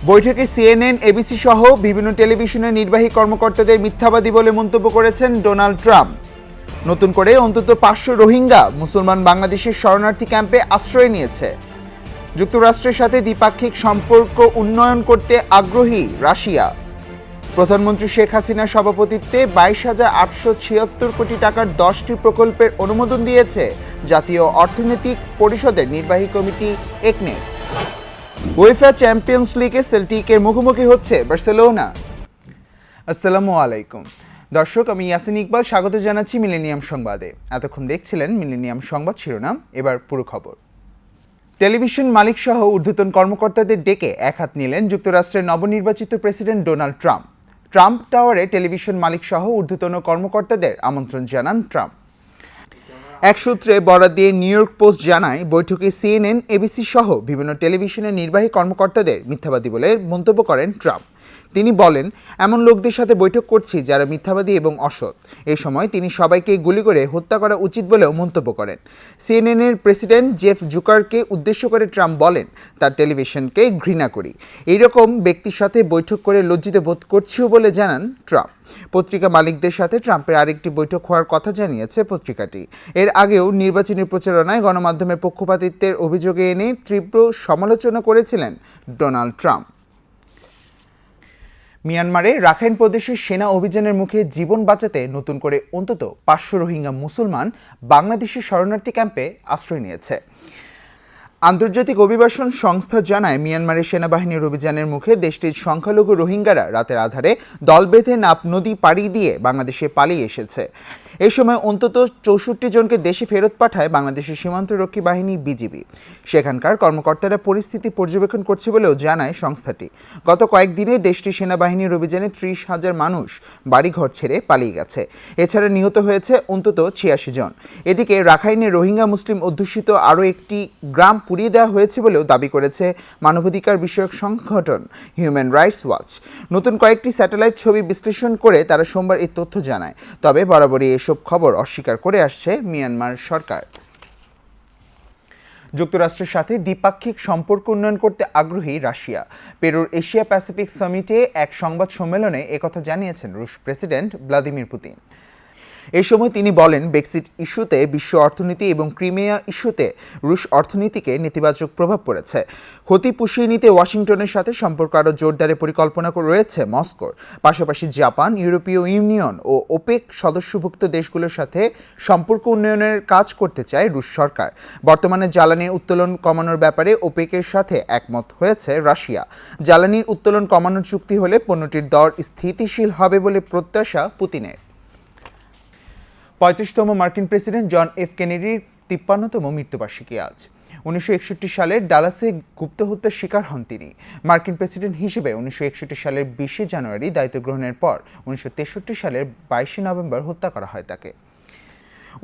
বৈঠকে CNN, ABC সহ বিভিন্ন টেলিভিশনের নির্বাহী কর্মকর্তাদের মিথ্যাবাদী বলে মন্তব্য করেছেন ডোনাল্ড ট্রাম্প। নতুন করে অন্তত 500 রোহিঙ্গা মুসলমান বাংলাদেশের শরণার্থী ক্যাম্পে আশ্রয় নিয়েছে। যুক্তরাষ্ট্রের সাথে দ্বিপাক্ষিক সম্পর্ক উন্নয়ন করতে আগ্রহী রাশিয়া। প্রধানমন্ত্রী শেখ হাসিনার সভাপতিত্বে 22,876 কোটি টাকার 10টি প্রকল্পের অনুমোদন দিয়েছে জাতীয় অর্থনৈতিক পরিষদের নির্বাহী কমিটি একনে। উয়েফা চ্যাম্পিয়ন্স লিগে সেল্টিকের মুখোমুখি হচ্ছে বার্সেলোনা। আসসালামু আলাইকুম দর্শক, আমি ইয়াসিন ইকবাল স্বাগত জানাচ্ছি মিলেনিয়াম সংবাদে। এতক্ষণ দেখছিলেন মিলেনিয়াম সংবাদ শিরোনাম, এবার পুরো খবর। টেলিভিশন মালিক সহ ঊর্ধ্বতন কর্মকর্তাদের ডেকে একহাত নিলেন যুক্তরাষ্ট্রের নবনির্বাচিত প্রেসিডেন্ট ডোনাল্ড ট্রাম্প। ট্রাম্প টাওয়ারে টেলিভিশন মালিক সহ ঊর্ধ্বতন কর্মকর্তাদের আমন্ত্রণ জানান ট্রাম্প। এক সূত্রে বরাত দিয়ে নিউ ইয়র্ক পোস্ট জানায়, বৈঠকে সিএনএন, এবিসি সহ বিভিন্ন টেলিভিশনের নির্বাহী কর্মকর্তাদের মিথ্যাবাদী বলে মন্তব্য করেন ট্রাম্প। তিনি বলেন, এমন লোকদের সাথে বৈঠক করছি যারা মিথ্যাবাদী এবং অসৎ। এ সময় তিনি সবাইকে গুলি করে হত্যা করা উচিত বলেও মন্তব্য করেন। সিএনএনের প্রেসিডেন্ট জেফ জুকারকে উদ্দেশ্য করে ট্রাম্প বলেন, তার টেলিভিশনকে ঘৃণা করি। এইরকম ব্যক্তির সাথে বৈঠক করে লজ্জিত বোধ করছিও বলে জানান ট্রাম্প। পত্রিকা মালিকদের সাথে ট্রাম্পের আরেকটি বৈঠক হওয়ার কথা জানিয়েছে পত্রিকাটি। এর আগেও নির্বাচনী প্রচারণায় গণমাধ্যমের পক্ষপাতিত্বের অভিযোগে এনে তীব্র সমালোচনা করেছিলেন ডোনাল্ড ট্রাম্প। মিয়ানমারে রাখাইন প্রদেশের সেনা অভিযানের মুখে জীবন বাঁচাতে নতুন করে অন্তত 500 রোহিঙ্গা মুসলমান বাংলাদেশের শরণার্থী ক্যাম্পে আশ্রয় নিয়েছে। আন্তর্জাতিক অভিবাসন সংস্থা জানায়, মিয়ানমারের সেনাবাহিনীর অভিযানের মুখে দেশটির সংখ্যালঘু রোহিঙ্গারা রাতের আধারে দল বেঁধে নাপ নদী পাড়ি দিয়ে বাংলাদেশে পালিয়ে এসেছে। এই সময় অন্তত 64 জনকে দেশে ফেরত পাঠায় বাংলাদেশের সীমান্তরক্ষী বাহিনী বিজিবি। সেখানকার কর্মকর্তারা পরিস্থিতি পর্যবেক্ষণ করছে বলেও জানায় সংস্থাটি। গত কয়েকদিনে দেশটির সেনাবাহিনীর অভিযানে 30,000 মানুষ বাড়িঘর ছেড়ে পালিয়ে গেছে। এছাড়া নিহত হয়েছে অন্তত 86 জন। এদিকে রাখাইনের রোহিঙ্গা মুসলিম অধ্যুষিত আরও একটি গ্রাম পুড়িয়ে দেওয়া হয়েছে বলেও দাবি করেছে মানবাধিকার বিষয়ক সংগঠন হিউম্যান রাইটস ওয়াচ। নতুন কয়েকটি স্যাটেলাইট ছবি বিশ্লেষণ করে তারা সোমবার এই তথ্য জানায়। তবে বরাবরই এসব খবর অস্বীকার করে আসছে মিয়ানমার সরকার। যুক্তরাষ্ট্রের সাথে দ্বিপাক্ষিক সম্পর্ক উন্নয়ন করতে আগ্রহী রাশিয়া। পেরুর এশিয়া প্যাসিফিক সামিটে এক সংবাদ সম্মেলনে একথা জানিয়েছেন রুশ প্রেসিডেন্ট ভ্লাদিমির পুতিন। এই সময় তিনি বলেন, ব্রেক্সিট ইস্যুতে বিশ্ব অর্থনীতি এবং ক্রিমিয়া ইস্যুতে রুশ অর্থনীতিকে নেতিবাচক প্রভাব পড়েছে। ক্ষতি পুষিয়ে নিতে ওয়াশিংটনের সাথে সম্পর্ক আরও জোরদারের পরিকল্পনা রয়েছে মস্কোর। পাশাপাশি জাপান, ইউরোপীয় ইউনিয়ন ও ওপেক সদস্যভুক্ত দেশগুলোর সাথে সম্পর্ক উন্নয়নের কাজ করতে চায় রুশ সরকার। বর্তমানে জ্বালানি উত্তোলন কমানোর ব্যাপারে ওপেকের সাথে একমত হয়েছে রাশিয়া। জ্বালানির উত্তোলন কমানোর চুক্তি হলে পণ্যটির দর স্থিতিশীল হবে বলে প্রত্যাশা পুতিনের। 35তম মার্কিন প্রেসিডেন্ট জন এফ কেনেডির 53তম মৃত্যুবার্ষিকী আজ। 1961 সালের ডালাসে গুপ্ত হত্যার শিকার হন তিনি। মার্কিন প্রেসিডেন্ট হিসেবে 1961 সালের 20 জানুয়ারি দায়িত্ব গ্রহণের পর 1963 সালের 22 নভেম্বর হত্যা করা হয় তাকে।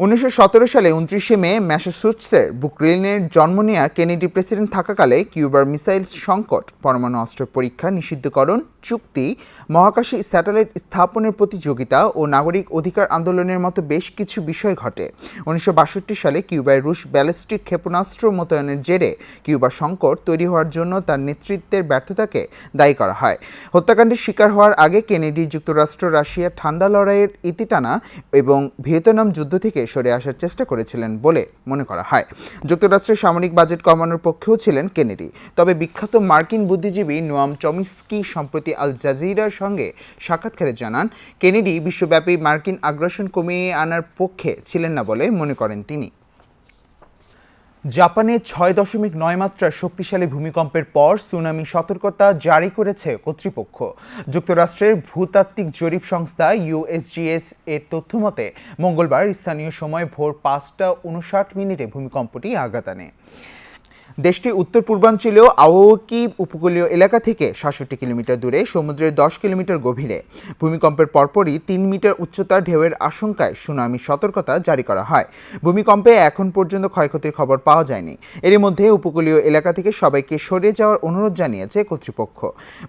1917 সালে 29 মে ম্যাসাচুসেটসের ব্রুকলিনে জন্ম নেওয়া কেনেডি প্রেসিডেন্ট থাকাকালে কিউবার মিসাইল সংকট, পরমাণু অস্ত্র পরীক্ষা নিষিদ্ধকরণ চুক্তি, মহাকাশে স্যাটেলাইট স্থাপনের প্রতিযোগিতা ও নাগরিক অধিকার আন্দোলনের মতো বেশ কিছু বিষয় ঘটে। 1962 সালে কিউবায় রুশ ব্যালিস্টিক ক্ষেপণাস্ত্র মোতায়েনের জেরে কিউবা সংকট তৈরি হওয়ার জন্য তার নেতৃত্বের ব্যর্থতাকে দায়ী করা হয়। হত্যাকাণ্ডের শিকার হওয়ার আগে কেনেডি যুক্তরাষ্ট্র রাশিয়া ঠান্ডা লড়াইয়ের ইতিটানা এবং ভিয়েতনাম যুদ্ধ থেকে সরে আসার চেষ্টা করেছিলেন বলে মনে করা হয়। যুক্তরাষ্ট্রের সামরিক বাজেট কমানোর পক্ষেও ছিলেন কেনেডি। তবে বিখ্যাত মার্কিন বুদ্ধিজীবী নোয়াম চমিস্কি সম্প্রতি আল জাজিরার সঙ্গে সাক্ষাৎকারে জানান, কেনেডি বিশ্বব্যাপী মার্কিন আগ্রাসন কমিয়ে আনার পক্ষে ছিলেন না বলে মনে করেন তিনি। জাপানে 6.9 মাত্রার শক্তিশালী ভূমিকম্পের পর সুনামি সতর্কতা জারি করেছে কর্তৃপক্ষ। যুক্তরাষ্ট্রের ভূতাত্ত্বিক জরিপ সংস্থা ইউএসজিএস এর তথ্য মতে মঙ্গলবার স্থানীয় সময় ভোর 5টা 59 ভূমিকম্পটি আঘাত আনে। দেশটির উত্তর পূর্বাঞ্চলীয় আওয়াকি উপকূলীয় এলাকা থেকে 67 কিলোমিটার দূরে সমুদ্রের 10 কিলোমিটার গভীরে ভূমিকম্পের পরপরই 3 মিটার উচ্চতার ঢেউয়ের আশঙ্কায় সুনামি সতর্কতা জারি করা হয়। ভূমিকম্পে এখন পর্যন্ত ক্ষয়ক্ষতির খবর পাওয়া যায়নি। এরই মধ্যে উপকূলীয় এলাকা থেকে সবাইকে সরে যাওয়ার অনুরোধ জানিয়েছে কর্তৃপক্ষ।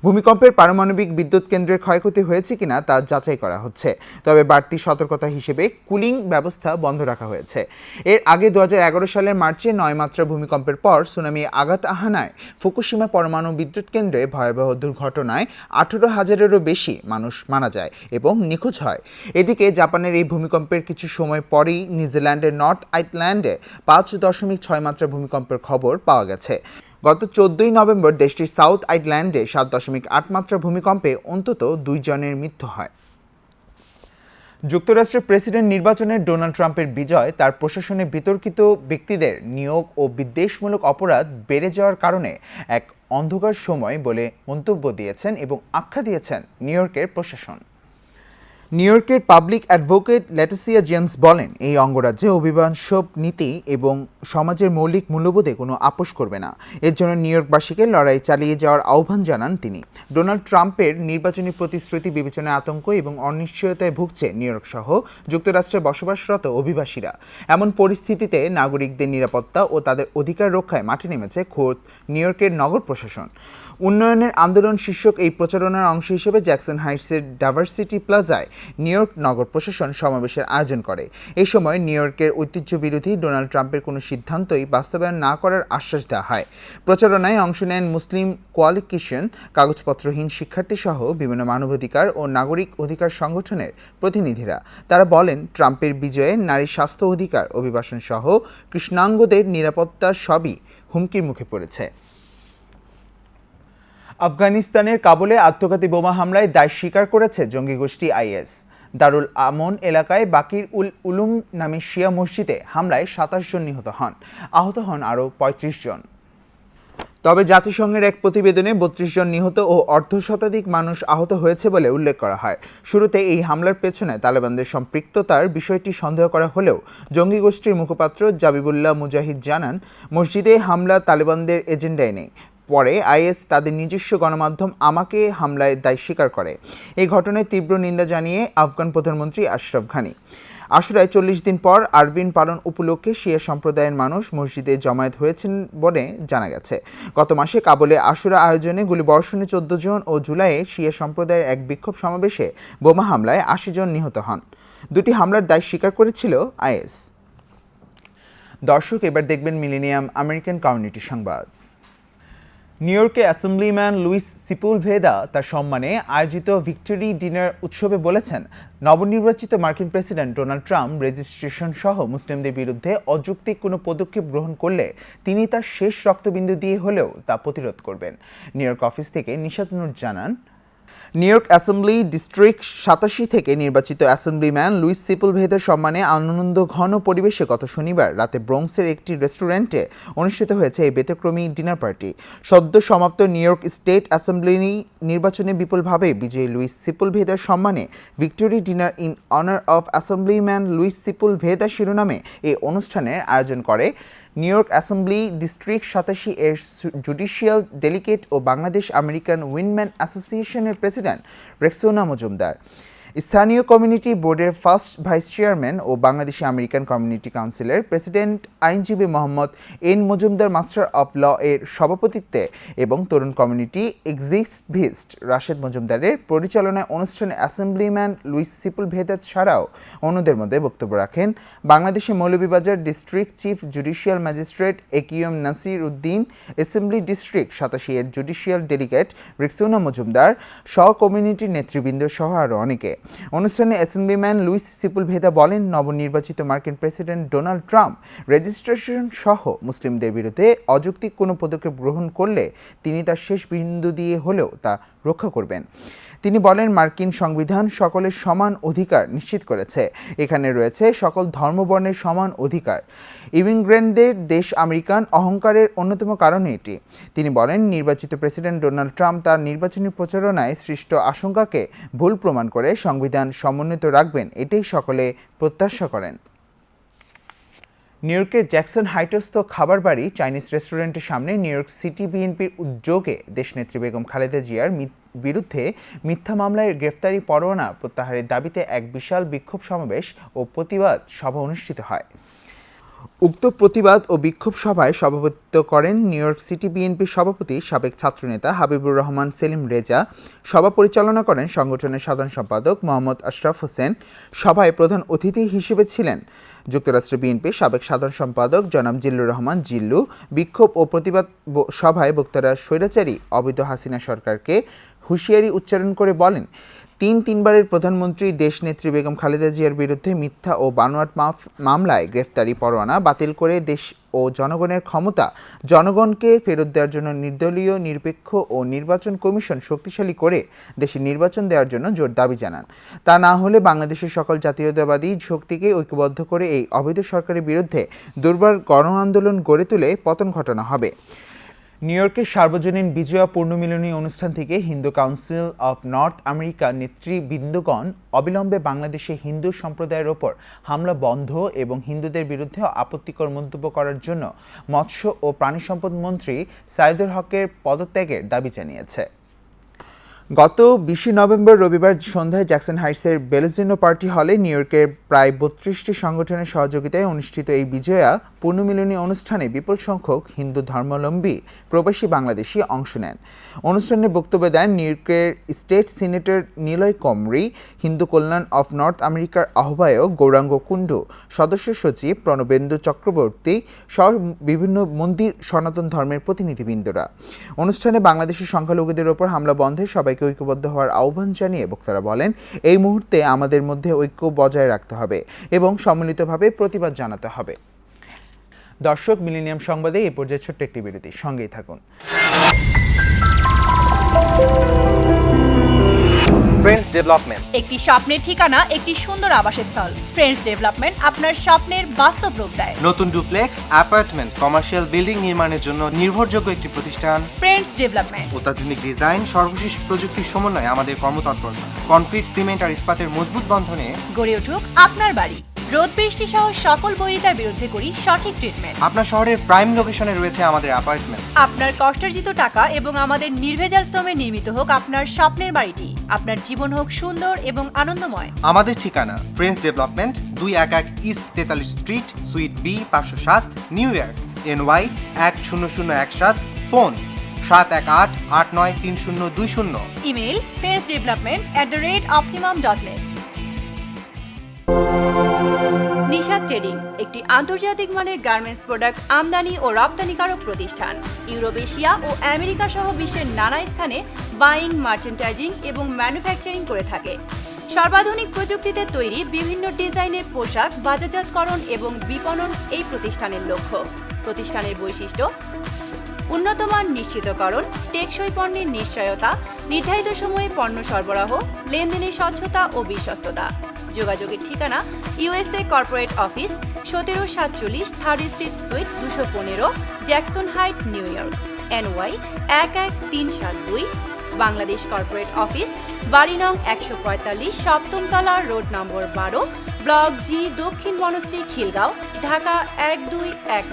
ভূমিকম্পের পারমাণবিক বিদ্যুৎ কেন্দ্রের ক্ষয়ক্ষতি হয়েছে কিনা তা যাচাই করা হচ্ছে। তবে বাড়তি সতর্কতা হিসেবে কুলিং ব্যবস্থা বন্ধ রাখা হয়েছে। এর আগে 2011 সালের মার্চে 9 মাত্রা ভূমিকম্পের পর সুনামি আঘাত আহানায় ফুকুশিমা পরমাণু বিদ্যুৎ কেন্দ্রে ভয়াবহ দুর্ঘটনায় 18,000-এরও বেশি মানুষ মারা যায় এবং নিখোঁজ হয়। এদিকে জাপানের এই ভূমিকম্পের কিছু সময় পরেই নিউজিল্যান্ডের নর্থ আইল্যান্ডে 5.6 মাত্রা ভূমিকম্পের খবর পাওয়া গেছে। গত 14 নভেম্বর দেশটির সাউথ আইল্যান্ডে 7.8 মাত্রা ভূমিকম্পে অন্তত 2 জনের মৃত্যু হয়। যুক্তরাষ্ট্রের প্রেসিডেন্ট নির্বাচনে ডোনাল্ড ট্রাম্পের বিজয় তার প্রশাসনে বিতর্কিত ব্যক্তিদের নিয়োগ ও বিদ্বেষমূলক অপরাধ বেড়ে যাওয়ার কারণে এক অন্ধকার সময় বলে মন্তব্য দিয়েছেন এবং আখ্যা দিয়েছেন নিউ ইয়র্কের প্রশাসন। নিউ ইয়র্কের পাবলিক অ্যাডভোকেট লেটিসিয়া জেমস বলেন, এই অঙ্গরাজ্যে অভিবাসন নীতি এবং সমাজের মৌলিক মূল্যবোধে কোনো আপোষ করবে না। এর জন্য নিউ ইয়র্কবাসীকে লড়াই চালিয়ে যাওয়ার আহ্বান জানান তিনি। ডোনাল্ড ট্রাম্পের নির্বাচনী প্রতিশ্রুতি বিবেচনায় আতঙ্ক এবং অনিশ্চয়তায় ভুগছে নিউ ইয়র্ক সহ যুক্তরাষ্ট্রে বসবাসরত অভিবাসীরা। এমন পরিস্থিতিতে নাগরিকদের নিরাপত্তা ও তাদের অধিকার রক্ষায় মাঠে নেমেছে খোদ নিউ ইয়র্কের নগর প্রশাসন। উন্নয়নের আন্দোলন শীর্ষক এই প্রচারণার অংশ হিসেবে জ্যাকসন হাইটসের ডাইভার্সিটি প্লাজায় নিউ ইয়র্ক নগর প্রশাসন সমাবেশের আয়োজন করে। এই সময় নিউ ইয়র্কের ঐতিহ্য বিরোধী ডোনাল্ড ট্রাম্পের কোনো সিদ্ধান্তই বাস্তবায়ন না করার আশ্বাস দেওয়া হয়। প্রচারণায় অংশ নেন মুসলিম কোয়ালিশন, কাগজপত্রহীন শিক্ষার্থী সহ বিভিন্ন মানবাধিকার ও নাগরিক অধিকার সংগঠনের প্রতিনিধিরা। তারা বলেন, ট্রাম্পের বিজয়ে নারী স্বাস্থ্য অধিকার, অভিবাসন সহ কৃষ্ণাঙ্গদের নিরাপত্তা সবই হুমকির মুখে পড়েছে। আফগানিস্তানের কাবুলে আত্মঘাতী বোমা হামলায় দায় স্বীকার করেছে জঙ্গি গোষ্ঠী আইএস। দারুল আমন এলাকায় বাকির উল উলুম নামে শিয়া মসজিদে হামলায় 27 জন নিহত হন, আহত হন আরও 35 জন। তবে জাতিসংঘের এক প্রতিবেদনে 32 জন নিহত ও অর্ধশতাধিক মানুষ আহত হয়েছে বলে উল্লেখ করা হয়। শুরুতে এই হামলার পেছনে তালেবানদের সম্পৃক্ততার বিষয়টি সন্দেহ করা হলেও জঙ্গি গোষ্ঠীর মুখপাত্র জাবিবুল্লাহ মুজাহিদ জানান, মসজিদে হামলা তালেবানদের এজেন্ডায় নেই। পরে আইএস তাদের নিজস্ব গণমাধ্যম আমাকে হামলায় দায় স্বীকার করে। এই ঘটনায় তীব্র নিন্দা জানিয়ে আফগান প্রধানমন্ত্রী আশরাফ ঘানি। আশুরায় 40 দিন পর আরবিন পালন উপলক্ষে শিয়া সম্প্রদায়ের মানুষ মসজিদে জমায়েত হয়েছেন বলে জানা গেছে। গত মাসে কাবুলে আশুরা আয়োজনে গুলিবর্ষণে 14 জন ও জুলাইয়ে শিয়া সম্প্রদায়ের এক বিক্ষোভ সমাবেশে বোমা হামলায় 80 জন নিহত হন। দুটি হামলার দায় স্বীকার করেছিল আইএস। দর্শক, এবার দেখবেন মিলেনিয়াম আমেরিকান কমিউনিটি সংবাদ। নিউ ইয়র্কে অ্যাসেম্বলিম্যান লুইস সিপুলভেদা তার সম্মানে আয়োজিত ভিক্টোরি ডিনার উৎসবে বলেছেন, নবনির্বাচিত মার্কিন প্রেসিডেন্ট ডোনাল্ড ট্রাম্প রেজিস্ট্রেশন সহ মুসলিমদের বিরুদ্ধে অযৌক্তিক কোনো পদক্ষেপ গ্রহণ করলে তিনি তার শেষ রক্তবিন্দু দিয়ে হলেও তা প্রতিরোধ করবেন। নিউ ইয়র্ক অফিস থেকে নিশাত নূর জানান, নিউ ইয়র্ক অ্যাসেম্বলি ডিস্ট্রিক্ট 87 থেকে নির্বাচিত অ্যাসেম্বলিম্যান লুইস সিপুলভেদার সম্মানে আনন্দ ঘন পরিবেশে গত শনিবার রাতে ব্রোঙ্কসের একটি রেস্টুরেন্টে অনুষ্ঠিত হয়েছে এই ব্যতিক্রমী ডিনার পার্টি। সদ্য সমাপ্ত নিউ ইয়র্ক স্টেট অ্যাসেম্বলি নির্বাচনে বিপুলভাবে বিজয়ী লুইস সিপুলভেদার সম্মানে victory dinner in honour of assemblyman Luis Sepulveda শিরোনামে এই অনুষ্ঠানের আয়োজন করে নিউ ইয়র্ক অ্যাসেম্বলি ডিস্ট্রিক্ট 87 এর জুডিশিয়াল ডেলিগেট ও বাংলাদেশ আমেরিকান উইনম্যান অ্যাসোসিয়েশনের প্রেসিডেন্ট রেক্সোনা মজুমদার, স্থানীয় কমিউনিটি বোর্ডের ফার্স্ট ভাইস চেয়ারম্যান ও বাংলাদেশি আমেরিকান কমিউনিটি কাউন্সিলের প্রেসিডেন্ট আইনজীবী Mohammad N Majumder master of law এর সভাপতিত্বে এবং তরুণ কমিউনিটি এক্সিভিস্ট রাশেদ মজুমদারের পরিচালনায় অনুষ্ঠানে অ্যাসেম্বলিম্যান লুইস সিপুলভেদা ছাড়াও অন্যদের মধ্যে বক্তব্য রাখেন বাংলাদেশের Moulvibazar district chief judicial magistrate AQM Nasir Uddin, assembly district 87 এর জুডিশিয়াল ডেলিগেট রেক্সোনা মজুমদার, সহ কমিউনিটির নেতৃবৃন্দ সহ আরও অনেকে। অনুষ্ঠানে অ্যাসেম্বলিম্যান লুইস সিপুলভেদা বলেন, নবনির্বাচিত মার্কিন প্রেসিডেন্ট ডোনাল্ড ট্রাম্প রেজিস্ট্রেশন সহ মুসলিমদের বিরুদ্ধে অযৌক্তিক কোনো পদক্ষেপ গ্রহণ করলে তিনি তার শেষ বিন্দু দিয়ে হলেও তা রক্ষা করবেন। তিনি বলেন, মার্কিন সংবিধান সকলের সমান অধিকার নিশ্চিত করেছে। এখানে রয়েছে সকল ধর্মবর্ণের সমান অধিকার। ইমিগ্রেন্টদের দেশ আমেরিকান অহংকারের অন্যতম কারণ এটি। তিনি বলেন, নির্বাচিত প্রেসিডেন্ট ডোনাল্ড ট্রাম্প তার নির্বাচনী প্রচারণায় সৃষ্ট আশঙ্কাকে ভুল প্রমাণ করে সংবিধান সমুন্নত রাখবেন, এটাই সকলে প্রত্যাশা করেন। নিউ ইয়র্কের জ্যাকসন হাইটস্থ খাবার বাড়ি চাইনিজ রেস্টুরেন্টের সামনে নিউ ইয়র্ক সিটি বিএনপির উদ্যোগে দেশনেত্রী বেগম খালেদা জিয়ার বিরুদ্ধে মিথ্যা মামলায় গ্রেফতারি পরোয়ানা প্রত্যাহারের দাবিতে এক বিশাল বিক্ষোভ সমাবেশ ও প্রতিবাদ সভা অনুষ্ঠিত হয়। উক্ত প্রতিবাদ ও বিক্ষোভ সভায় সভাপতিত্ব করেন নিউ ইয়র্ক সিটি বিএনপির সভাপতি সাবেক ছাত্রনেতা হাবিবুর রহমান সেলিম রেজা। সভা পরিচালনা করেন সংগঠনের সাধারণ সম্পাদক মোহাম্মদ আশরাফ হোসেন। সভায় প্রধান অতিথি হিসেবে ছিলেন যুক্তরাষ্ট্র বিএনপির সাবেক সাধারণ সম্পাদক জনাব জিল্লুর রহমান জিল্লু। বিক্ষোভ ও প্রতিবাদ সভায় বক্তারা স্বৈরাচারী অবৈধ হাসিনা সরকারকে হুঁশিয়ারি উচ্চারণ করে বলেন, তিনবারের প্রধানমন্ত্রী দেশনেত্রী বেগম খালেদা জিয়ার বিরুদ্ধে মিথ্যা ও বানোয়াট মামলায় গ্রেফতারি পরোয়ানা বাতিল করে দেশ ও জনগণের ক্ষমতা জনগণকে ফেরত দেওয়ার জন্য নির্দলীয়, নিরপেক্ষ ও নির্বাচন কমিশন শক্তিশালী করে দেশে নির্বাচন দেওয়ার জন্য জোর দাবি জানান। তা না হলে বাংলাদেশের সকল জাতীয়তাবাদী শক্তিকে ঐক্যবদ্ধ করে এই অবৈধ সরকারের বিরুদ্ধে দুর্বার গণ আন্দোলন গড়ে তুলে পতন ঘটানো হবে। নিউ ইয়র্কের সার্বজনীন বিজয়া পূর্ণমিলনী অনুষ্ঠান থেকে Hindu council of North America নেতৃবৃন্দগণ অবিলম্বে বাংলাদেশে হিন্দু সম্প্রদায়ের ওপর হামলা বন্ধ এবং হিন্দুদের বিরুদ্ধে আপত্তিকর মন্তব্য করার জন্য মৎস্য ও প্রাণী সম্পদ মন্ত্রী সাইদুল হকের পদত্যাগের দাবি জানিয়েছে। গত 20 নভেম্বর রবিবার সন্ধ্যায় জ্যাকসন হাইটসের বেলেজিনো পার্টি হলে নিউ ইয়র্কের প্রায় 32টি সংগঠনের সহযোগিতায় অনুষ্ঠিত এই বিজয়া পূর্ণমিলনী অনুষ্ঠানে বিপুল সংখ্যক হিন্দু ধর্মাবলম্বী প্রবাসী বাংলাদেশি অংশ নেন। অনুষ্ঠানে বক্তব্য দেন নিউ ইয়র্কের স্টেট সিনেটর নিলয় কমরি, হিন্দু কল্যাণ অফ নর্থ আমেরিকার আহ্বায়ক গৌরাঙ্গ কুণ্ডু, সদস্য সচিব প্রণবেন্দু চক্রবর্তী সহ বিভিন্ন মন্দির সনাতন ধর্মের প্রতিনিধিবৃন্দরা। অনুষ্ঠানে বাংলাদেশের সংখ্যালঘুদের ওপর হামলা বন্ধে সবাইকে ঐক্যবদ্ধ হওয়ার আহ্বান জানিয়ে বক্তারা বলেন, এই মুহূর্তে আমাদের মধ্যে ঐক্য বজায় রাখতে হবে এবং সম্মিলিতভাবে প্রতিবাদ জানাতে হবে। দর্শক, মিলেনিয়াম সংবাদে এই পর্যায়ে ছোট্ট একটি বিরতি, সঙ্গেই থাকুন। ফ্রেন্ডস ডেভেলপমেন্ট, একটি স্বপ্নের ঠিকানা, একটি সুন্দর আবাসস্থল। ফ্রেন্ডস ডেভেলপমেন্ট আপনার স্বপ্নের বাস্তব রূপ দেয়। নতুন ডুপ্লেক্স, অ্যাপার্টমেন্ট, কমার্শিয়াল বিল্ডিং নির্মাণের জন্য নির্ভরযোগ্য একটি প্রতিষ্ঠান। ফ্রেন্ডস ডেভেলপমেন্ট অত্যাধুনিক ডিজাইন, সর্বশেষ প্রযুক্তির সমন্বয়ে আমাদের কর্মতৎপরতা কনক্রিট, সিমেন্ট আর ইস্পাতের মজবুত বন্ধনে গড়ে উঠুক আপনার বাড়ি। রোদ বৃষ্টি সহ সকল বৈরিতার বিরুদ্ধে করি সঠিক ট্রিটমেন্ট। আপনার শহরের প্রাইম লোকেশনে রয়েছে আমাদের অ্যাপার্টমেন্ট। আপনার কষ্টার্জিত টাকা এবং আমাদের নির্ভেজাল শ্রমে নির্মিত হোক আপনার স্বপ্নের বাড়িটি। আপনার জীবন হোক সুন্দর এবং আনন্দময়। আমাদের ঠিকানা friends development, 211 east 43 street, suite B, 507, New York, NY 10017। Phone 718-893020। Email friendsdevelopment@optimum.net। Nisha trading একটি আন্তর্জাতিক মানের গার্মেন্টস প্রোডাক্ট আমদানি ও রপ্তানিকারক প্রতিষ্ঠান। ইউরোপ, এশিয়া ও আমেরিকা সহ বিশ্বের নানা স্থানে বাইং, মার্চেন্টাইজিং এবং ম্যানুফ্যাকচারিং করে থাকে। সর্বাধুনিক প্রযুক্তিতে তৈরি বিভিন্ন ডিজাইনের পোশাক বাজারজাতকরণ এবং বিপণন এই প্রতিষ্ঠানের লক্ষ্য। প্রতিষ্ঠানের বৈশিষ্ট্য: উন্নতমান নিশ্চিতকরণ, টেকসই পণ্যের নিশ্চয়তা, নির্ধারিত সময়ে পণ্য সরবরাহ, লেনদেনের স্বচ্ছতা ও বিশ্বস্ততা। যোগাযোগের ঠিকানা USA corporate office, 1747 third street sweet 215, Jackson height, new York, NY 11372। Bangladesh corporate office, বাড়ি নং 145, সপ্তম তলা, রোড নম্বর 12, ব্লক জি, দক্ষিণ বনশ্রী, খিলগাঁও, ঢাকা 1219।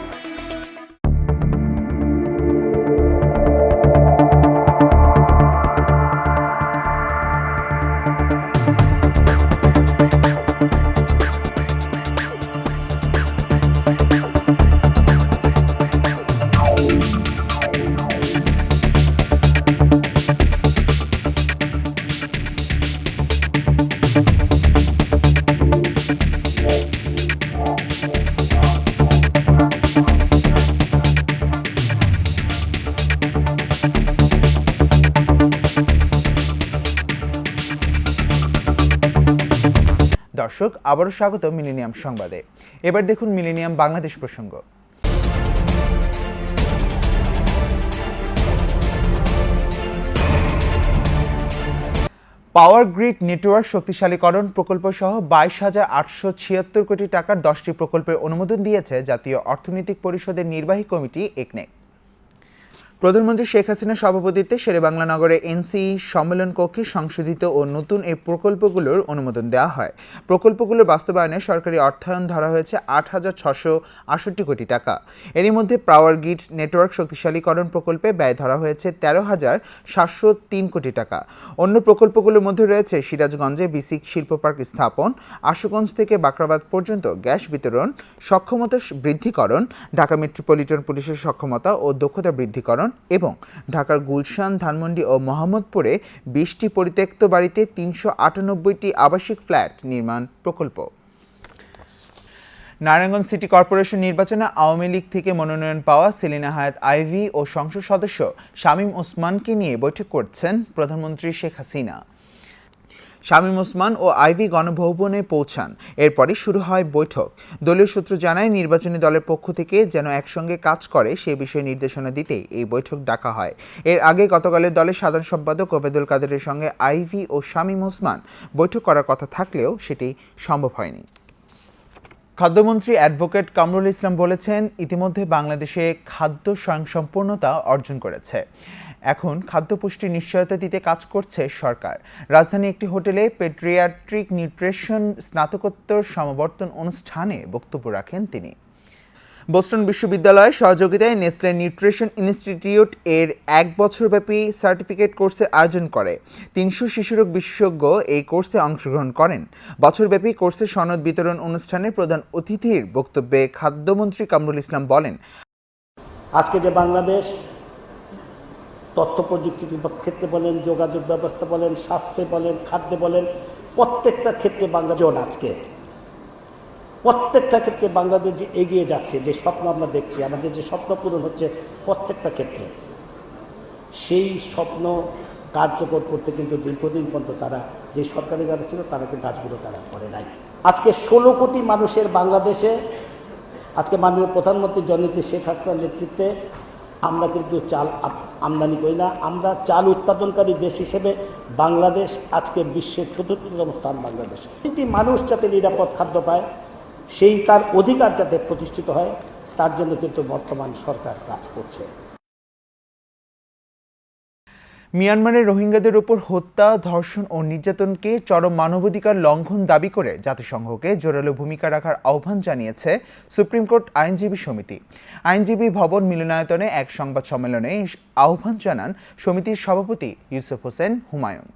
দর্শক, আবারও স্বাগত মিলেনিয়াম সংবাদে। এবার দেখুন মিলেনিয়াম বাংলাদেশ প্রসঙ্গ। পাওয়ার গ্রিড নেটওয়ার্ক শক্তিশালীকরণ প্রকল্প সহ 22,876 কোটি টাকার 10টি প্রকল্পের অনুমোদন দিয়েছে জাতীয় অর্থনৈতিক পরিষদের নির্বাহী কমিটি, একনেক। প্রধানমন্ত্রী শেখ হাসিনার সভাপতিত্বে শেরেবাংলা নগরে এনসিই সম্মেলন কক্ষে সংশোধিত ও নতুন এই প্রকল্পগুলোর অনুমোদন দেওয়া হয়। প্রকল্পগুলোর বাস্তবায়নে সরকারি অর্থায়ন ধরা হয়েছে ৮,৬৬৮ কোটি টাকা। এরই মধ্যে পাওয়ার গ্রিড নেটওয়ার্ক শক্তিশালীকরণ প্রকল্পে ব্যয় ধরা হয়েছে ১৩,৭০৩ কোটি টাকা। অন্য প্রকল্পগুলোর মধ্যে রয়েছে সিরাজগঞ্জে বিসিক শিল্প পার্ক স্থাপন, আশুগঞ্জ থেকে বাকরাবাদ পর্যন্ত গ্যাস বিতরণ, সক্ষমতা বৃদ্ধিকরণ, ঢাকা মেট্রোপলিটন পুলিশের সক্ষমতা ও দক্ষতা বৃদ্ধিকরণ এবং ঢাকার গুলশান, ধানমন্ডি ও মোহাম্মদপুরে ২০টি পরিত্যক্ত বাড়িতে ৩৯৮টি আবাসিক ফ্ল্যাট নির্মাণ প্রকল্প। নারায়ণগঞ্জ সিটি কর্পোরেশন নির্বাচনে আওয়ামী লীগ থেকে মনোনয়ন পাওয়া সেলিনা হায়াৎ আইভী ও সংসদ সদস্য শামীম ওসমানকে নিয়ে বৈঠক করছেন প্রধানমন্ত্রী শেখ হাসিনা। শামীম ওসমান ও আইভী গণভবনে পৌঁছান, এরপরই শুরু হয় বৈঠক। দলীয় সূত্র জানায়, নির্বাচনী দলের পক্ষ থেকে যেন একসঙ্গে কাজ করে সে বিষয়ে নির্দেশনা দিতেই এই বৈঠক ডাকা হয়। এর আগে গতকালের দলের সাধারণ সম্পাদক ওবায়দুল কাদেরের সঙ্গে আইভী ও শামীম ওসমান বৈঠক করার কথা থাকলেও সেটি সম্ভব হয়নি। খাদ্যমন্ত্রী অ্যাডভোকেট কামরুল ইসলাম বলেছেন, ইতিমধ্যে বাংলাদেশে খাদ্য স্বয়ংসম্পূর্ণতা অর্জন করেছে। এখন খাদ্যপুষ্টি নিশ্চয়তা দিতে কাজ করছে সরকার। রাজধানী একটি হোটেলে পেডিয়াট্রিক নিউট্রিশন স্নাতকোত্তর সমাবর্তন অনুষ্ঠানে বক্তব্য রাখেন তিনি। বোস্টন বিশ্ববিদ্যালয়ের সহযোগিতায় নেসলে নিউট্রিশন ইনস্টিটিউট এর ১ বছরব্যাপী সার্টিফিকেট কোর্সের আয়োজন করে। ৩০০ শিশুরোগ বিশেষজ্ঞ এই কোর্সে অংশগ্রহণ করেন। বছরব্যাপী কোর্সের সনদ বিতরণ অনুষ্ঠানে প্রধান অতিথির বক্তব্যে খাদ্যমন্ত্রী কামরুল ইসলাম বলেন, আজকে যে বাংলাদেশ তথ্য প্রযুক্তির ক্ষেত্রে বলেন, যোগাযোগ ব্যবস্থা বলেন, স্বাস্থ্যে বলেন, খাদ্যে বলেন, প্রত্যেকটা ক্ষেত্রে বাংলাদেশ আজকে প্রত্যেকটা ক্ষেত্রে বাংলাদেশ যে এগিয়ে যাচ্ছে, যে স্বপ্ন আমরা দেখছি, আমাদের যে স্বপ্ন পূরণ হচ্ছে প্রত্যেকটা ক্ষেত্রে, সেই স্বপ্ন কার্যকর করতে কিন্তু দীর্ঘদিন পর্যন্ত তারা যে সরকারে যারা ছিল তারা কিন্তু কাজগুলো তারা করে নাই। আজকে ১৬ কোটি মানুষের বাংলাদেশে আজকে মাননীয় প্রধানমন্ত্রী জননেত্রী শেখ হাসিনার নেতৃত্বে আমরা কিন্তু চাল আমদানি করি না। আমরা চাল উৎপাদনকারী দেশ হিসেবে বাংলাদেশ আজকে বিশ্বের ৪র্থতম স্থান। বাংলাদেশ প্রতিটি মানুষ যাতে নিরাপদ খাদ্য পায়, সেই তার অধিকার যাতে প্রতিষ্ঠিত হয়, তার জন্য কিন্তু বর্তমান সরকার কাজ করছে। মিয়ানমারের রোহিঙ্গাদের উপর হত্যা, ধর্ষণ ও নির্যাতনকে চরম মানবাধিকার লঙ্ঘন দাবি করে জাতিসংঘকে জোরালো ভূমিকা রাখার আহ্বান জানিয়েছে সুপ্রিম কোর্ট আইনজীবী সমিতি। আইনজীবী ভবন মিলনায়তনে এক সংবাদ সম্মেলনে আহ্বান জানান সমিতির সভাপতি ইউসুফ হোসেন হুমায়ুন।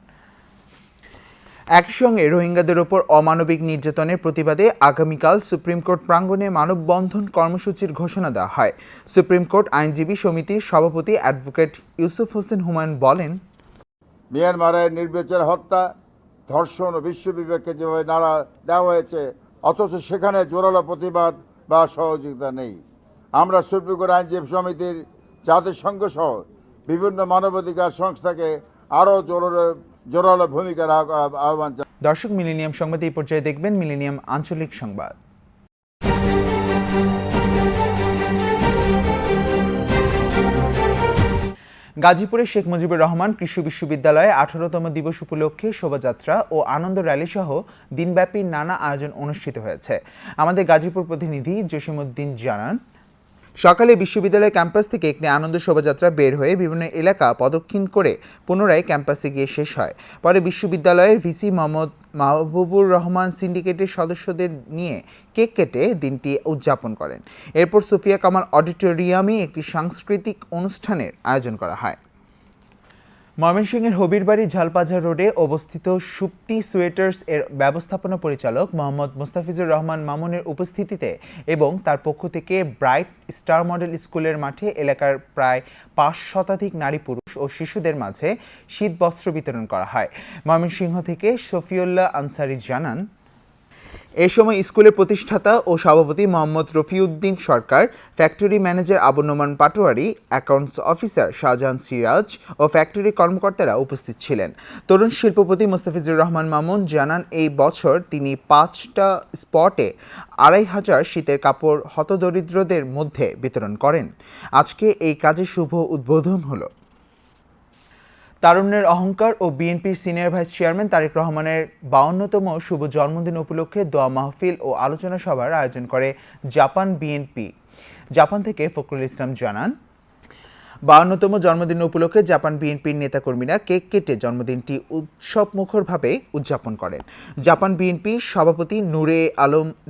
একই সঙ্গে রোহিঙ্গাদের ওপর অমানবিক নির্যাতনের প্রতিবাদে আগামীকাল সুপ্রিম কোর্ট প্রাঙ্গণে মানববন্ধন কর্মসূচির ঘোষণা দেওয়া হয়। সুপ্রিম কোর্ট আইনজীবী সমিতির সভাপতি অ্যাডভোকেট ইউসুফ হোসেন হুমায়ুন বলেন, মিয়ানমারের নির্বিচার হত্যা, ধর্ষণ ও বিশ্ববিবেককে যেভাবে নাড়া দেওয়া হয়েছে, অথচ সেখানে জোরালো প্রতিবাদ বা সহযোগিতা নেই। আমরা সুপ্রিম কোর্ট আইনজীবী সমিতির জাতিসংঘ সহ বিভিন্ন মানবাধিকার সংস্থাকে আরও জোরালো ভূমিকা রাখার আহ্বান। দর্শক, মিলেনিয়াম সংবাদ এই পর্যায়ে দেখবেন মিলেনিয়াম আঞ্চলিক সংবাদ। গাজীপুরে শেখ মুজিবুর রহমান কৃষি বিশ্ববিদ্যালয়ে 18তম দিবস উপলক্ষে শোভাযাত্রা ও আনন্দ র্যালি সহ দিনব্যাপী নানা আয়োজন অনুষ্ঠিত হয়েছে। আমাদের গাজীপুর প্রতিনিধি জসিমউদ্দিন জানান, সকালে বিশ্ববিদ্যালয় ক্যাম্পাস থেকে একটি আনন্দ শোভাযাত্রা বের হয়ে বিভিন্ন এলাকা প্রদক্ষিণ করে পুনরায় ক্যাম্পাসে গিয়ে শেষ হয়। পরে বিশ্ববিদ্যালয়ের ভিসি মোহাম্মদ মাহবুবুর রহমান সিন্ডিকেটের সদস্যদের নিয়ে কেক কেটে দিনটি উদযাপন করেন। এরপর সুফিয়া কামাল অডিটোরিয়ামে একটি সাংস্কৃতিক অনুষ্ঠানের আয়োজন করা হয়। ময়মনসিংহের হবিরবাড়ি ঝালপাঝা রোডে অবস্থিত সুপ্তি সোয়েটার্স এর ব্যবস্থাপনা পরিচালক মোহাম্মদ মুস্তাফিজুর রহমান মামুনের উপস্থিতিতে এবং তার পক্ষ থেকে ব্রাইট স্টার মডেল স্কুলের মাঠে এলাকার প্রায় ৫ শতাধিক নারী, পুরুষ ও শিশুদের মাঝে শীত বস্ত্র বিতরণ করা হয়। ময়মনসিংহ থেকে শফিউল্লাহ আনসারি জানান, এ সময় স্কুলের প্রতিষ্ঠাতা ও সভাপতি Mohammad Rafiuddin Sarkar, factory manager Abu Noman Patwari, accounts officer Shahjahan Siraj ও ফ্যাক্টরি কর্মকর্তারা উপস্থিত ছিলেন। তরুণ শিল্পপতি মুস্তাফিজুর রহমান মামুন জানান, এই বছর তিনি 5টা স্পটে 2500 শীতের কাপড় হতদরিদ্রদের মধ্যে বিতরণ করেন। আজকে এই কাজে শুভ উদ্বোধন হলো। তারুণ্যের অহংকার ও বিএনপির সিনিয়র ভাইস চেয়ারম্যান তারেক রহমানের 52তম শুভ জন্মদিন উপলক্ষে দোয়া মাহফিল ও আলোচনা সভার আয়োজন করে জাপান বিএনপি। জাপান থেকে ফখরুল ইসলাম জানান, 52তম জন্মদিন উপলক্ষে জাপান বিএনপির নেতাকর্মীরা কেক কেটে জন্মদিনটি উৎসবমুখরভাবে উদযাপন করেন। জাপান বিএনপি সভাপতি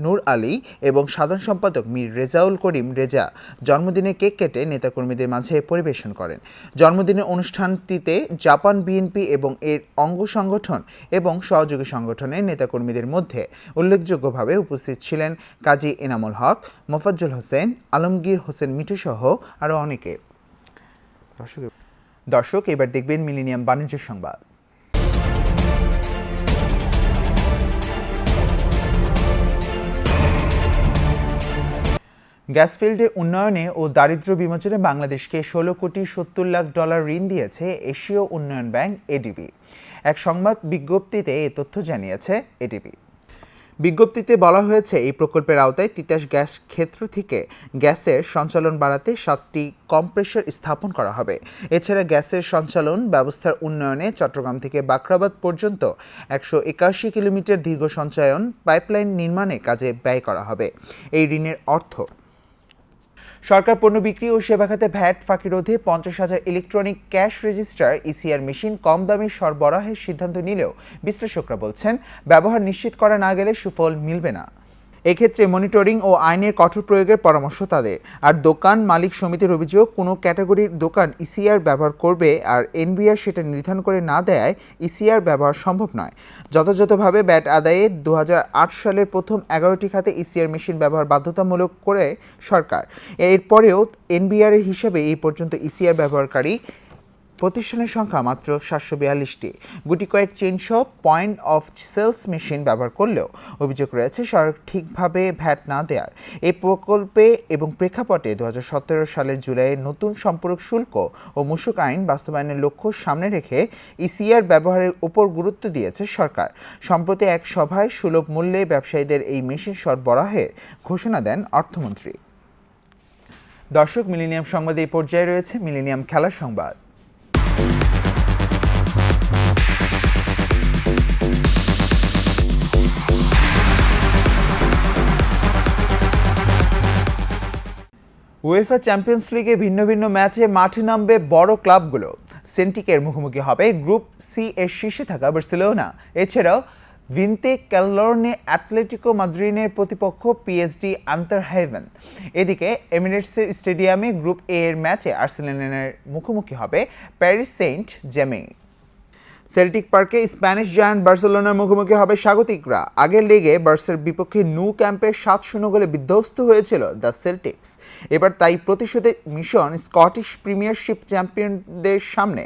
নূর আলী এবং সাধারণ সম্পাদক মীর রেজাউল করিম রেজা জন্মদিনে কেক কেটে নেতাকর্মীদের মাঝে পরিবেশন করেন। জন্মদিনের অনুষ্ঠানটিতে জাপান বিএনপি এবং এর অঙ্গ সংগঠন এবং সহযোগী সংগঠনের নেতাকর্মীদের মধ্যে উল্লেখযোগ্যভাবে উপস্থিত ছিলেন কাজী এনামুল হক, মোফাজ্জল হোসেন, আলমগীর হোসেন মিঠু সহ আরও অনেকে। দর্শক এবার দেখবেন মিলেনিয়াম বাণিজ্য সংবাদ। গ্যাস ফিল্ডের উন্নয়নে ও দারিদ্র্য বিমোচনে বাংলাদেশকে $16.70 লাখ ঋণ দিয়েছে এশীয় উন্নয়ন ব্যাংক এডিবি। এক সংবাদ বিজ্ঞপ্তিতে এ তথ্য জানিয়েছে এডিবি। বিজ্ঞপ্তিতে বলা হয়েছে, এই প্রকল্পের আওতায় তিতাস গ্যাস ক্ষেত্র থেকে গ্যাসের সঞ্চালন বাড়াতে 7টি কম্প্রেসর স্থাপন করা হবে। এছাড়া গ্যাসের সঞ্চালন ব্যবস্থার উন্নয়নে চট্টগ্রাম থেকে বাখরাবাদ পর্যন্ত 181 কিলোমিটার দীর্ঘ সঞ্চয়ন পাইপলাইন নির্মাণে কাজে ব্যয় করা হবে। এই ঋণের অর্থ সরকার পণ্য বিক্রি ও সেবা খাতে ভ্যাট ফাঁকি রোধে 50,000 electronic cash register ECR machine কম দামে সরবরাহের সিদ্ধান্ত নিলেও বিশ্লেষকরা বলছেন, ব্যবহার নিশ্চিত করা না গেলে সুফল মিলবে না। এক্ষেত্রে মনিটরিং ও আইনের কঠোর প্রয়োগের পরামর্শ তাদের। আর দোকান মালিক সমিতির অভিযোগ, কোনো ক্যাটাগরির দোকান ইসিআর ব্যবহার করবে আর এনবিআর সেটা নির্ধারণ করে না দেয় ইসিআর ব্যবহার সম্ভব নয়। যথাযথভাবে ব্যাট আদায়ে 2008 সালের প্রথম 11টি খাতে ইসিআর মেশিন ব্যবহার বাধ্যতামূলক করে সরকার। এরপরেও এনবিআর এর হিসাবে এই পর্যন্ত ইসিআর ব্যবহারকারী প্রতিষ্ঠানের সংখ্যা মাত্র 742টি। গুটি কয়েক chain shop, point of sales machine ব্যবহার করলেও অভিযোগ রয়েছে সঠিকভাবে ভ্যাট না দেওয়ার। এই প্রকল্পে এবং প্রেক্ষাপটে 2017 সালের জুলাইয়ে নতুন সম্পূরক শুল্ক ও মূসক আইন বাস্তবায়নের লক্ষ্য সামনে রেখে ইসিআর ব্যবহারের উপর গুরুত্ব দিয়েছে সরকার। সম্প্রতি এক সভায় সুলভ মূল্যে ব্যবসায়ীদের এই মেশিন সরবরাহের ঘোষণা দেন অর্থমন্ত্রী। দর্শক, মিলেনিয়াম সংবাদে এই পর্যায়ে রয়েছে মিলেনিয়াম খেলার সংবাদ। উয়েফা চ্যাম্পিয়ন্স লিগে ভিন্ন ভিন্ন ম্যাচে মাঠে নামবে বড় ক্লাবগুলো। সেন্টিকের মুখোমুখি হবে গ্রুপ সি এর শীর্ষে থাকা বার্সেলোনা। এছাড়াও ভিন্তে ক্যালরনে অ্যাটলেটিকো মাদ্রিদের প্রতিপক্ষ পিএসডি আইনহেভেন। এদিকে এমিরেটসের স্টেডিয়ামে গ্রুপ এ এর ম্যাচে আর্সেনালের মুখোমুখি হবে প্যারিস সেন্ট জার্মেই। সেল্টিক পার্কে স্প্যানিশ জায়ান্ট বার্সেলোনার মুখোমুখি হবে স্বাগতিকরা। আগের লেগে বার্সার বিপক্ষে ন্যু ক্যাম্পে 7-0 গোলে বিধ্বস্ত হয়েছিল দ্য সেল্টিক্স। এবার তাই প্রতিশোধের মিশন স্কটিশ প্রিমিয়ারশিপ চ্যাম্পিয়নদের সামনে।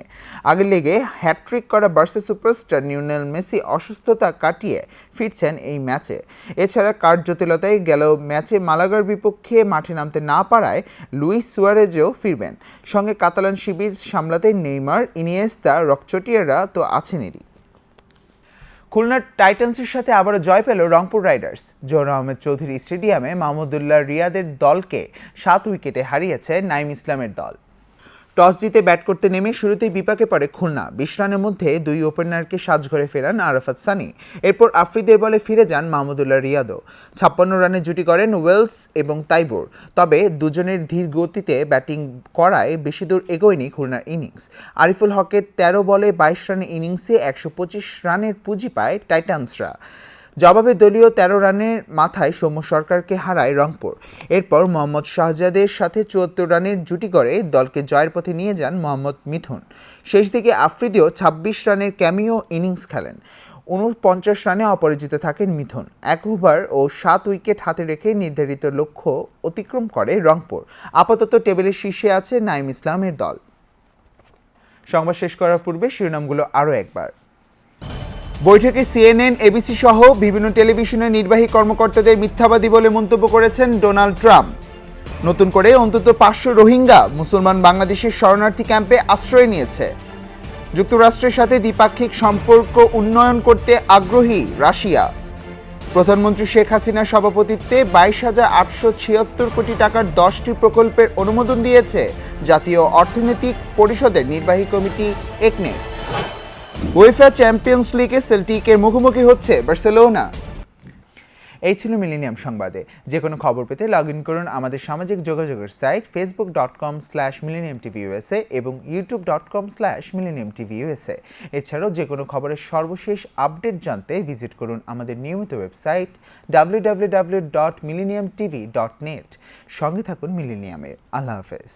আগের লেগে হ্যাটট্রিক করা বার্সা সুপারস্টার লিওনেল মেসি অসুস্থতা কাটিয়ে ফিরছেন এই ম্যাচে। এছাড়া কার্ড জটিলতায় গেল ম্যাচে মালাগার বিপক্ষে মাঠে নামতে না পারায় লুইস সুয়ারেজও ফিরবেন। সঙ্গে কাতালান শিবির সামলাতে নেইমার, ইনিয়েস্তা, রকচটিয়াররা তো আছেনেরই। খুলনার টাইটান্সের সাথে আবারও জয় পেল রংপুর রাইডার্স। জোহর আহমেদ চৌধুরী স্টেডিয়ামে মাহমুদুল্লাহ রিয়াদের দলকে 7 উইকেটে হারিয়েছে নাইম ইসলামের দল। টস জিতে ব্যাট করতে নেমে শুরুতেই বিপাকে পড়ে খুলনা। 20 রানের মধ্যে 2 ওপেনারকে সাজঘরে ফেরান আরাফাত সানি। এরপর আফ্রিদের বলে ফিরে যান মাহমুদুল্লাহ রিয়াদও। 56 রানের জুটি করেন ওয়েলস এবং তাইবুর। তবে দুজনের ধীর গতিতে ব্যাটিং করায় বেশি দূর এগোয়নি খুলনার ইনিংস। আরিফুল হকের 13 বলে 22 রানের ইনিংসে 125 রানের পুঁজি পায় টাইটান্সরা। জবাবে দলীয় 13 রানের মাথায় সৌম্য সরকারকে হারায় রংপুর। এরপর মোহাম্মদ শাহজাদের সাথে 74 রানের জুটি গড়ে দলকে জয়ের পথে নিয়ে যান মোহাম্মদ মিথুন। শেষ দিকে আফ্রিদিও 26 রানের ক্যামিও ইনিংস খেলেন। 49 রানে অপরাজিত থাকেন মিথুন। 1 ওভার ও 7 উইকেট হাতে রেখে নির্ধারিত লক্ষ্য অতিক্রম করে রংপুর। আপাতত টেবিলের শীর্ষে আছে নাইম ইসলামের দল। সংবাদ শেষ করার পূর্বে শিরোনামগুলো আরও একবার। বৈঠকে সিএনএন, এবিসি সহ বিভিন্ন টেলিভিশনের নির্বাহী কর্মকর্তাদের মিথ্যাবাদী বলে মন্তব্য করেছেন ডোনাল্ড ট্রাম্প। নতুন করে অন্তত 500 রোহিঙ্গা মুসলমান বাংলাদেশের শরণার্থী ক্যাম্পে আশ্রয় নিয়েছে। যুক্তরাষ্ট্রের সাথে দ্বিপাক্ষিক সম্পর্ক উন্নয়ন করতে আগ্রহী রাশিয়া। প্রধানমন্ত্রী শেখ হাসিনার সভাপতিত্বে 22,876 কোটি টাকার 10টি প্রকল্পের অনুমোদন দিয়েছে জাতীয় অর্থনৈতিক পরিষদের নির্বাহী কমিটি একনে। উয়েফা চ্যাম্পিয়ন্স লিগে সেল্টিকের মুখোমুখি হচ্ছে বার্সেলোনা। এই ছিল মিলেনিয়াম সংবাদে। যে কোনো খবর পেতে লগ ইন করুন আমাদের সামাজিক যোগাযোগের সাইট facebook.com/millenniumtvusa এবং youtube.com/millenniumtvusa। এছাড়াও যে কোনো খবরের সর্বশেষ আপডেট জানতে ভিজিট করুন আমাদের নিয়মিত ওয়েবসাইট www.millenniumtv.net। সঙ্গে থাকুন মিলেনিয়ামের। আল্লাহ হাফেজ।